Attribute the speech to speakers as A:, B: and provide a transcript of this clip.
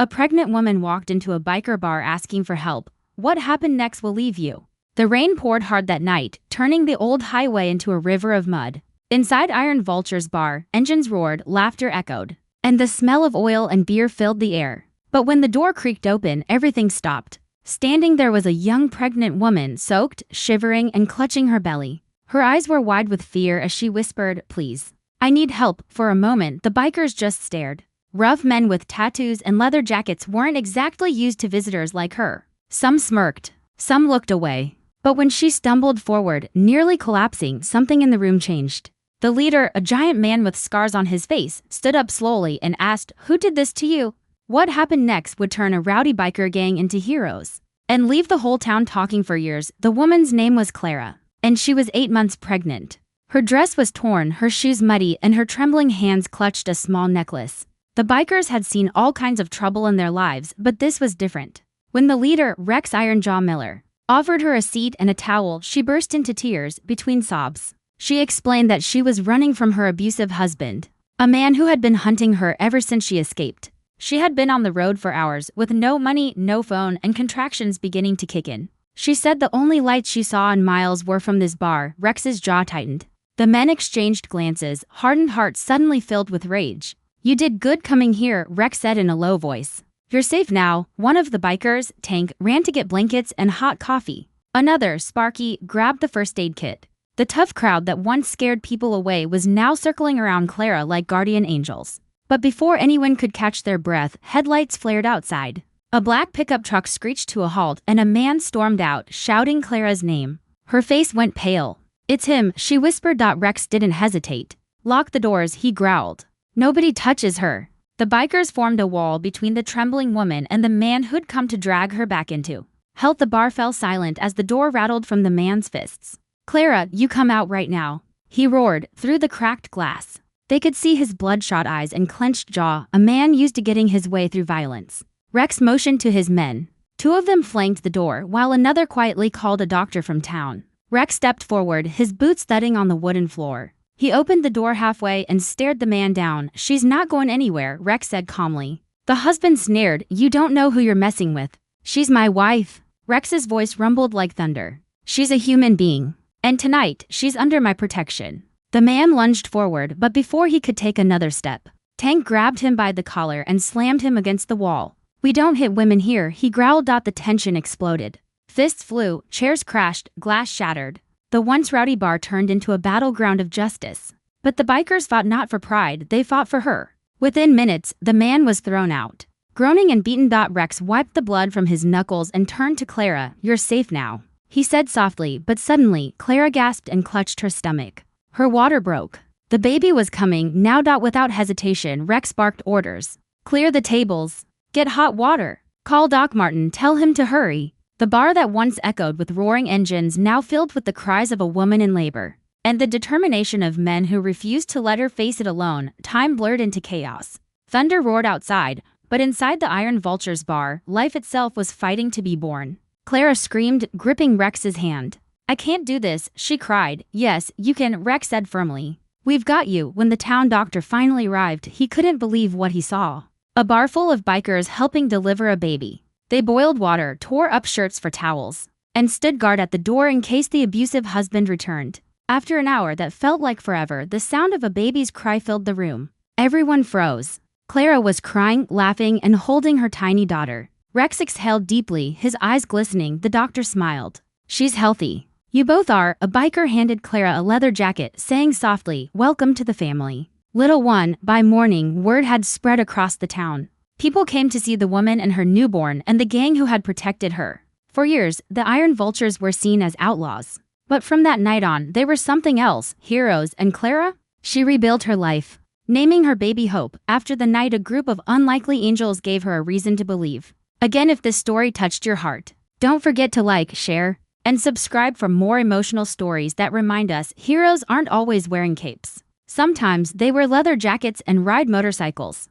A: A pregnant woman walked into a biker bar asking for help. What happened next will leave you. The rain poured hard that night, turning the old highway into a river of mud. Inside Iron Vulture's bar, engines roared, laughter echoed, and the smell of oil and beer filled the air. But when the door creaked open, everything stopped. Standing there was a young pregnant woman, soaked, shivering, and clutching her belly. Her eyes were wide with fear as she whispered, "Please, I need help." For a moment, the bikers just stared. Rough men with tattoos and leather jackets weren't exactly used to visitors like her. Some smirked, some looked away. But when she stumbled forward, nearly collapsing, something in the room changed. The leader, a giant man with scars on his face, stood up slowly and asked, "Who did this to you?" What happened next would turn a rowdy biker gang into heroes and leave the whole town talking for years. The woman's name was Clara, and she was 8 months pregnant. Her dress was torn, her shoes muddy, and her trembling hands clutched a small necklace. The bikers had seen all kinds of trouble in their lives, but this was different. When the leader, Rex Ironjaw Miller, offered her a seat and a towel, she burst into tears, between sobs. She explained that she was running from her abusive husband, a man who had been hunting her ever since she escaped. She had been on the road for hours, with no money, no phone, and contractions beginning to kick in. She said the only lights she saw in miles were from this bar. Rex's jaw tightened. The men exchanged glances, hardened hearts suddenly filled with rage. "You did good coming here," Rex said in a low voice. "You're safe now." One of the bikers, Tank, ran to get blankets and hot coffee. Another, Sparky, grabbed the first aid kit. The tough crowd that once scared people away was now circling around Clara like guardian angels. But before anyone could catch their breath, headlights flared outside. A black pickup truck screeched to a halt and a man stormed out, shouting Clara's name. Her face went pale. "It's him," she whispered. Rex didn't hesitate. "Lock the doors," he growled. "Nobody touches her." The bikers formed a wall between the trembling woman and the man who'd come to drag her back into health. The bar fell silent as the door rattled from the man's fists. "Clara, you come out right now," he roared through the cracked glass. They could see his bloodshot eyes and clenched jaw, a man used to getting his way through violence. Rex motioned to his men. 2 of them flanked the door, while another quietly called a doctor from town. Rex stepped forward, his boots thudding on the wooden floor. He opened the door halfway and stared the man down. "She's not going anywhere," Rex said calmly. The husband sneered, "You don't know who you're messing with. She's my wife." Rex's voice rumbled like thunder. "She's a human being. And tonight, she's under my protection." The man lunged forward, but before he could take another step, Tank grabbed him by the collar and slammed him against the wall. "We don't hit women here," he growled. The tension exploded. Fists flew, chairs crashed, glass shattered. The once rowdy bar turned into a battleground of justice. But the bikers fought not for pride, they fought for her. Within minutes, the man was thrown out. Groaning and beaten. Rex wiped the blood from his knuckles and turned to Clara. "You're safe now," he said softly, but suddenly, Clara gasped and clutched her stomach. Her water broke. The baby was coming now. Without hesitation, Rex barked orders. "Clear the tables. Get hot water. Call Doc Martin, tell him to hurry." The bar that once echoed with roaring engines now filled with the cries of a woman in labor, and the determination of men who refused to let her face it alone. Time blurred into chaos. Thunder roared outside, but inside the Iron Vulture's bar, life itself was fighting to be born. Clara screamed, gripping Rex's hand. "I can't do this," she cried. "Yes, you can," Rex said firmly. "We've got you." When the town doctor finally arrived, he couldn't believe what he saw. A bar full of bikers helping deliver a baby. They boiled water, tore up shirts for towels, and stood guard at the door in case the abusive husband returned. After an hour that felt like forever, the sound of a baby's cry filled the room. Everyone froze. Clara was crying, laughing, and holding her tiny daughter. Rex exhaled deeply, his eyes glistening. The doctor smiled. "She's healthy." "You both are." A biker handed Clara a leather jacket, saying softly, "Welcome to the family, little one." By morning, word had spread across the town. People came to see the woman and her newborn and the gang who had protected her. For years, the Iron Vultures were seen as outlaws. But from that night on, they were something else, heroes. And Clara? She rebuilt her life, naming her baby Hope, after the night a group of unlikely angels gave her a reason to believe. Again, if this story touched your heart, don't forget to like, share, and subscribe for more emotional stories that remind us heroes aren't always wearing capes. Sometimes they wear leather jackets and ride motorcycles.